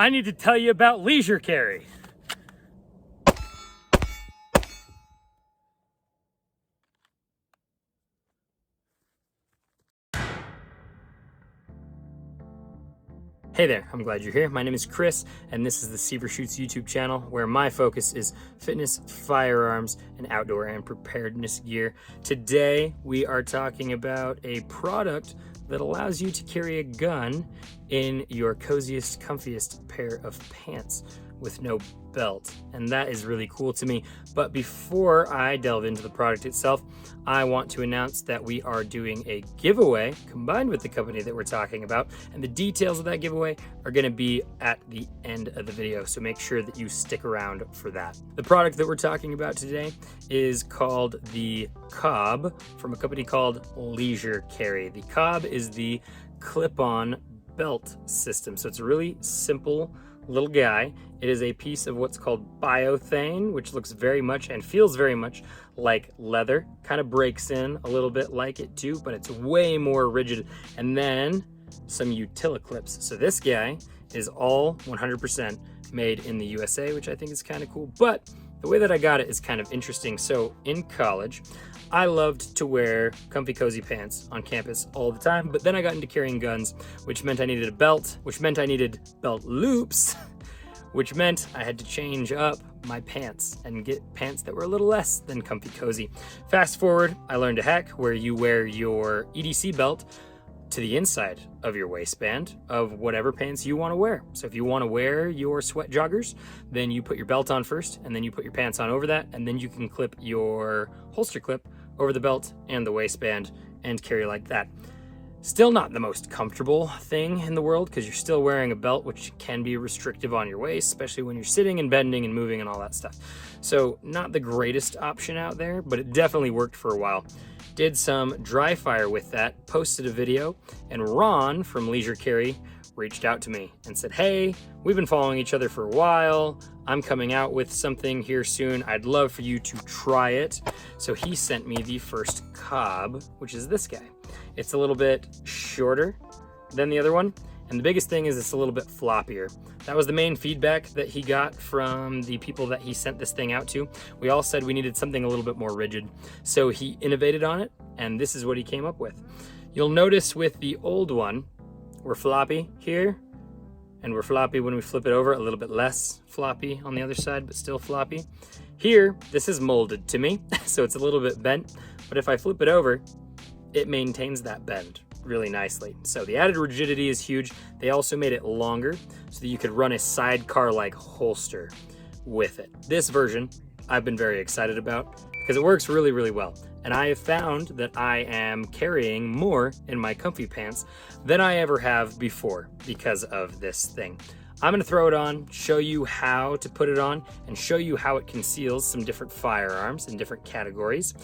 I need to tell you about leisure carry. Hey there, I'm glad you're here. My name is Chris, and this is the Seaver Shoots YouTube channel, where my focus is fitness, firearms, and outdoor and preparedness gear. Today, we are talking about a product that allows you to carry a gun in your coziest, comfiest pair of pants with no belt, and that is really cool to me. But before I delve into the product itself, I want to announce that we are doing a giveaway combined with the company that we're talking about, and the details of that giveaway are going to be at the end of the video, so make sure that you stick around for that. The product that we're talking about today is called the Cobb, from a company called Leisure Carry. The Cobb is the clip-on belt system, so it's a really simple little guy. It is a piece of what's called biothane, which looks very much and feels very much like leather. Kind of breaks in a little bit like it too, but it's way more rigid. And then some utila clips. So this guy is all 100% made in the USA, which I think is kind of cool. But the way that I got it is kind of interesting. So in college, I loved to wear comfy, cozy pants on campus all the time, but then I got into carrying guns, which meant I needed a belt, which meant I needed belt loops, which meant I had to change up my pants and get pants that were a little less than comfy, cozy. Fast forward, I learned a hack where you wear your EDC belt to the inside of your waistband of whatever pants you want to wear. So if you want to wear your sweat joggers, then you put your belt on first, and then you put your pants on over that, and then you can clip your holster clip over the belt and the waistband and carry like that. Still not the most comfortable thing in the world, because you're still wearing a belt, which can be restrictive on your waist, especially when you're sitting and bending and moving and all that stuff. So not the greatest option out there, but it definitely worked for a while. Did some dry fire with that, posted a video, and Ron from Leisure Carry reached out to me and said, hey, we've been following each other for a while. I'm coming out with something here soon. I'd love for you to try it. So he sent me the first Cobb, which is this guy. It's a little bit shorter than the other one. And the biggest thing is it's a little bit floppier. That was the main feedback that he got from the people that he sent this thing out to. We all said we needed something a little bit more rigid. So he innovated on it, and this is what he came up with. You'll notice with the old one, we're floppy here, and we're floppy when we flip it over, a little bit less floppy on the other side, but still floppy. Here, this is molded to me, so it's a little bit bent, but if I flip it over, it maintains that bend really nicely. So the added rigidity is huge. They also made it longer so that you could run a sidecar-like holster with it. This version I've been very excited about because it works really, really well. And I have found that I am carrying more in my comfy pants than I ever have before because of this thing. I'm gonna throw it on, show you how to put it on, and show you how it conceals some different firearms in different categories.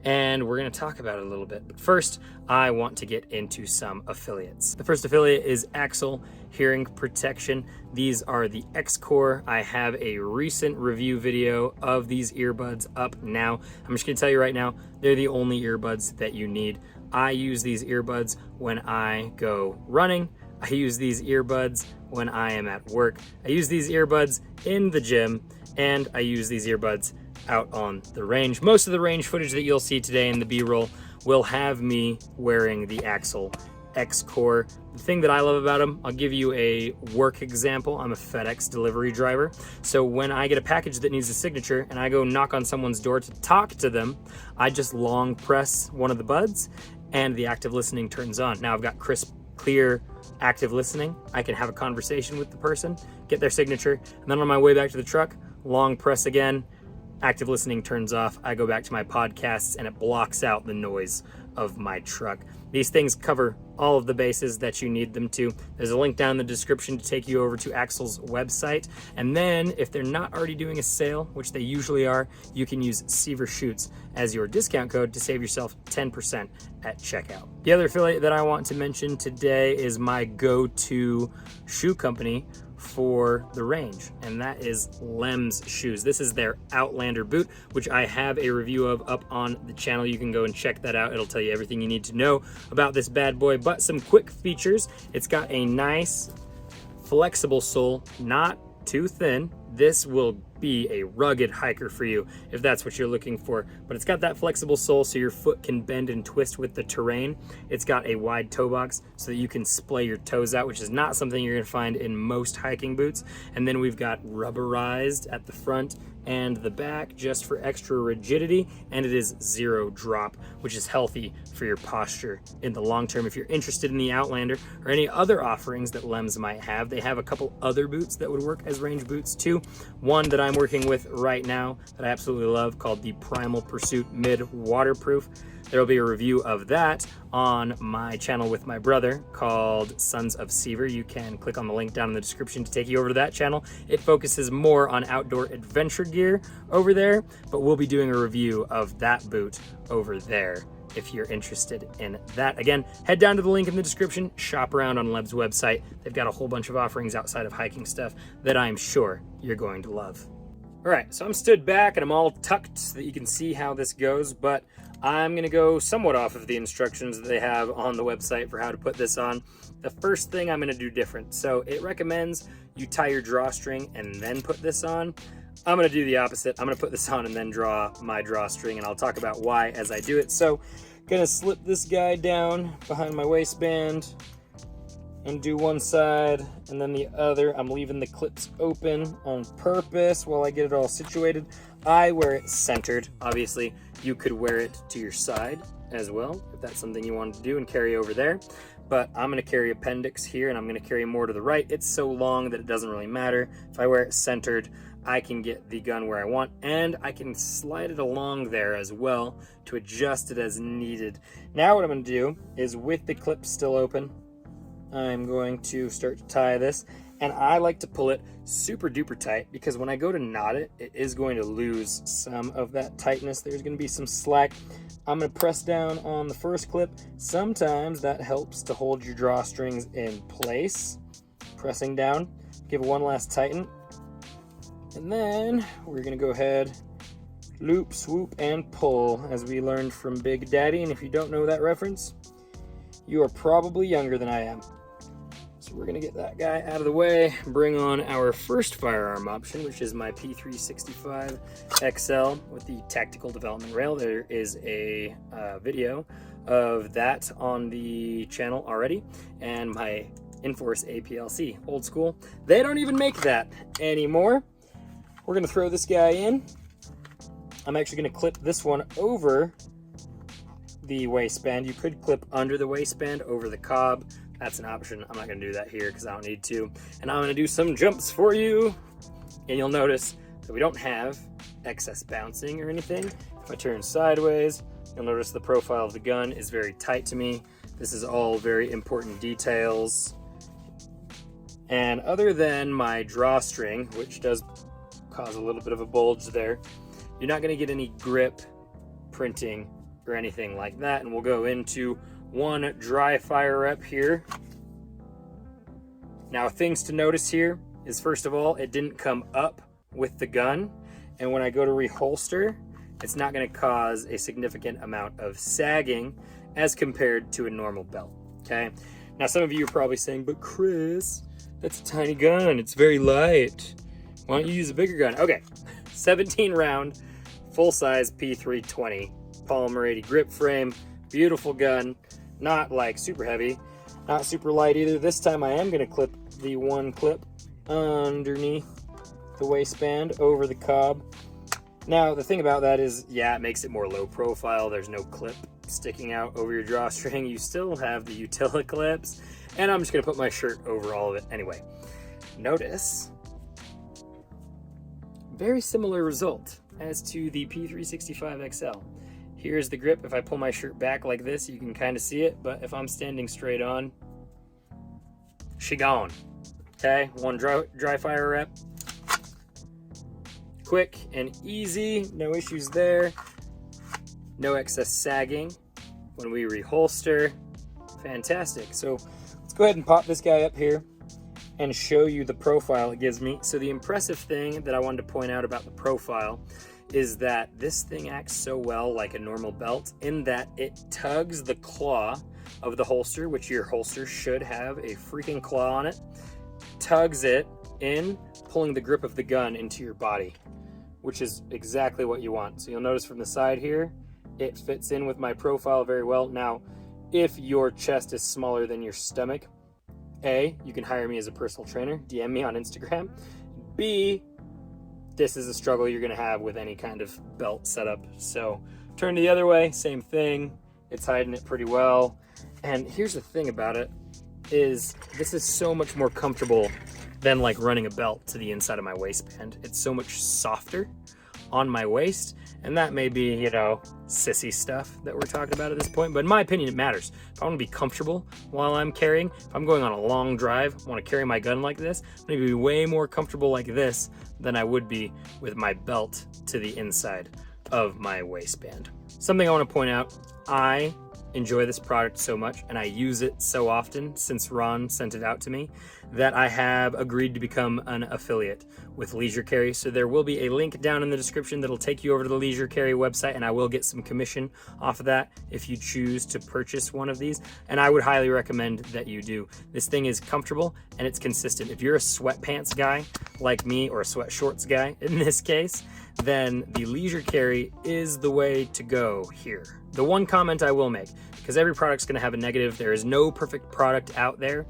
And we're gonna talk about it a little bit. But first, I want to get into some affiliates. The first affiliate is Axel Hearing Protection. These are the X-Core. I have a recent review video of these earbuds up now. I'm just gonna tell you right now, they're the only earbuds that you need. I use these earbuds when I go running. I use these earbuds when I am at work. I use these earbuds in the gym, and I use these earbuds out on the range. Most of the range footage that you'll see today in the B-roll will have me wearing the Axel X-Core. The thing that I love about them, I'll give you a work example. I'm a FedEx delivery driver. So when I get a package that needs a signature and I go knock on someone's door to talk to them, I just long press one of the buds and the active listening turns on. Now I've got crisp, clear, active listening. I can have a conversation with the person, get their signature, and then on my way back to the truck, long press again, active listening turns off. I go back to my podcasts and it blocks out the noise of my truck. These things cover all of the bases that you need them to. There's a link down in the description to take you over to Axel's website. And then if they're not already doing a sale, which they usually are, you can use Seaver Shoots as your discount code to save yourself 10% at checkout. The other affiliate that I want to mention today is my go-to shoe company for the range, and that is Lems Shoes. This is their Outlander boot, which I have a review of up on the channel. You can go and check that out. It'll tell you everything you need to know about this bad boy, but some quick features. It's got a nice flexible sole, not too thin. This will be a rugged hiker for you if that's what you're looking for, but it's got that flexible sole so your foot can bend and twist with the terrain. It's got a wide toe box so that you can splay your toes out, which is not something you're gonna find in most hiking boots. And then we've got rubberized at the front and the back just for extra rigidity, and it is 0 drop, which is healthy for your posture in the long term. If you're interested in the Outlander or any other offerings that Lems might have, they have a couple other boots that would work as range boots too. One that I'm working with right now that I absolutely love called the Primal Pursuit Mid Waterproof. There'll be a review of that on my channel with my brother called Sons of Seaver. You can click on the link down in the description to take you over to that channel. It focuses more on outdoor adventure gear over there, but we'll be doing a review of that boot over there if you're interested in that. Again, head down to the link in the description, shop around on Leb's website. They've got a whole bunch of offerings outside of hiking stuff that I'm sure you're going to love. All right, so I'm stood back and I'm all tucked so that you can see how this goes, but I'm gonna go somewhat off of the instructions that they have on the website for how to put this on. The first thing I'm gonna do different. So it recommends you tie your drawstring and then put this on. I'm gonna do the opposite. I'm gonna put this on and then draw my drawstring, and I'll talk about why as I do it. So gonna slip this guy down behind my waistband and do one side and then the other. I'm leaving the clips open on purpose while I get it all situated. I wear it centered. Obviously, you could wear it to your side as well if that's something you wanted to do and carry over there. But I'm gonna carry appendix here and I'm gonna carry more to the right. It's so long that it doesn't really matter. If I wear it centered, I can get the gun where I want, and I can slide it along there as well to adjust it as needed. Now what I'm gonna do is, with the clips still open, I'm going to start to tie this, and I like to pull it super duper tight because when I go to knot it, it is going to lose some of that tightness. There's going to be some slack. I'm going to press down on the first clip. Sometimes that helps to hold your drawstrings in place. Pressing down, give it one last tighten, and then we're going to go ahead, loop, swoop, and pull, as we learned from Big Daddy. And if you don't know that reference, you are probably younger than I am. So we're gonna get that guy out of the way, bring on our first firearm option, which is my P365 XL with the tactical development rail. There is a video of that on the channel already, and my Enforce APLC, old school. They don't even make that anymore. We're gonna throw this guy in. I'm actually gonna clip this one over the waistband. You could clip under the waistband over the Cobb. That's an option. I'm not gonna do that here because I don't need to. And I'm gonna do some jumps for you. And you'll notice that we don't have excess bouncing or anything. If I turn sideways, you'll notice the profile of the gun is very tight to me. This is all very important details. And other than my drawstring, which does cause a little bit of a bulge there, you're not gonna get any grip printing or anything like that. And we'll go into one dry fire rep here. Now, things to notice here is, first of all, it didn't come up with the gun, and when I go to reholster, it's not going to cause a significant amount of sagging as compared to a normal belt. Okay, now some of you are probably saying, but Chris, that's a tiny gun, it's very light, why don't you use a bigger gun? Okay, 17 round full size P320 polymer 80 grip frame, beautiful gun. Not like super heavy, not super light either. This time I am going to clip the one clip underneath the waistband over the Cobb. Now the thing about that is, yeah, it makes it more low profile. There's no clip sticking out over your drawstring. You still have the utility clips, and I'm just going to put my shirt over all of it anyway. Notice, very similar result as to the P365 XL. Here's the grip. If I pull my shirt back like this, you can kind of see it, but if I'm standing straight on, she gone. Okay, one dry fire rep. Quick and easy, no issues there. No excess sagging when we reholster. Fantastic. So let's go ahead and pop this guy up here and show you the profile it gives me. So the impressive thing that I wanted to point out about the profile is that this thing acts so well like a normal belt in that it tugs the claw of the holster, which your holster should have a freaking claw on it. tugs it in, pulling the grip of the gun into your body, which is exactly what you want. So you'll notice from the side here, it fits in with my profile very well. Now, if your chest is smaller than your stomach, A, you can hire me as a personal trainer, DM me on Instagram. B, this is a struggle you're gonna have with any kind of belt setup. So turn the other way, same thing. It's hiding it pretty well. And here's the thing about it, is this is so much more comfortable than like running a belt to the inside of my waistband. It's so much softer on my waist, and that may be, you know, sissy stuff that we're talking about at this point, but in my opinion, it matters. If I want to be comfortable while I'm carrying, if I'm going on a long drive, I want to carry my gun like this, I'm going to be way more comfortable like this than I would be with my belt to the inside of my waistband. Something I want to point out, I enjoy this product so much and I use it so often since Ron sent it out to me that I have agreed to become an affiliate with Leisure Carry. So there will be a link down in the description that'll take you over to the Leisure Carry website, and I will get some commission off of that if you choose to purchase one of these, and I would highly recommend that you do. This thing is comfortable and it's consistent. If you're a sweatpants guy like me, or a sweat shorts guy in this case, then the Leisure Carry is the way to go here. The one comment I will make, because every product's going to have a negative, there is no perfect product out there.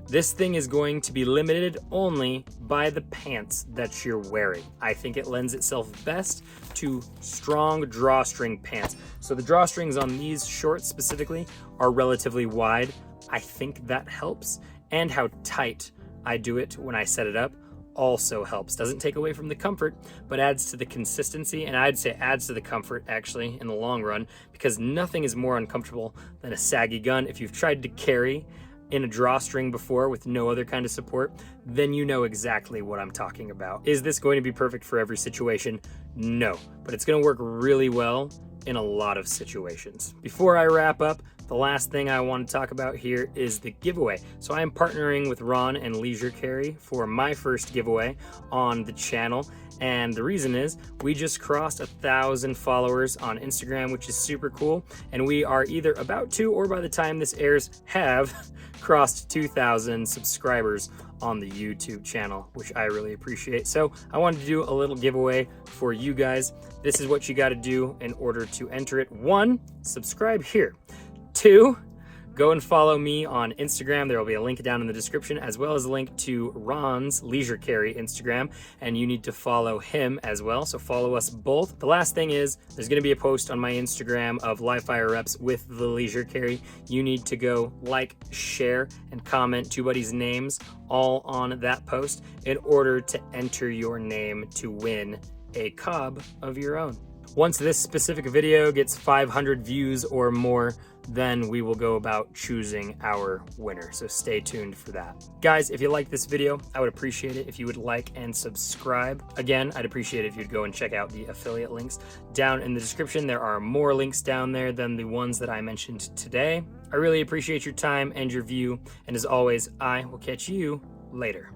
This thing is going to be limited only by the pants that you're wearing. I think it lends itself best to strong drawstring pants. So the drawstrings on these shorts specifically are relatively wide. I think that helps, and how tight I do it when I set it up also helps. Doesn't take away from the comfort, but adds to the consistency, and I'd say adds to the comfort actually in the long run, because nothing is more uncomfortable than a saggy gun. If you've tried to carry in a drawstring before with no other kind of support, then you know exactly what I'm talking about. Is this going to be perfect for every situation? No, but it's going to work really well in a lot of situations. Before I wrap up, the last thing I want to talk about here is the giveaway. So I am partnering with Ron and Leisure Carry for my first giveaway on the channel. And the reason is we just crossed 1,000 followers on Instagram, which is super cool. And we are either about to, or by the time this airs, have crossed 2,000 subscribers on the YouTube channel, which I really appreciate. So I wanted to do a little giveaway for you guys. This is what you got to do in order to enter it. 1, subscribe here. 2, go and follow me on Instagram. There will be a link down in the description, as well as a link to Ron's Leisure Carry Instagram, and you need to follow him as well. So follow us both. The last thing is there's going to be a post on my Instagram of live fire reps with the Leisure Carry. You need to go like, share, and comment 2 buddies' names all on that post in order to enter your name to win a Cobb of your own. Once this specific video gets 500 views or more, then we will go about choosing our winner. So stay tuned for that. Guys, if you like this video, I would appreciate it if you would like and subscribe. Again, I'd appreciate it if you'd go and check out the affiliate links down in the description. There are more links down there than the ones that I mentioned today. I really appreciate your time and your view. And as always, I will catch you later.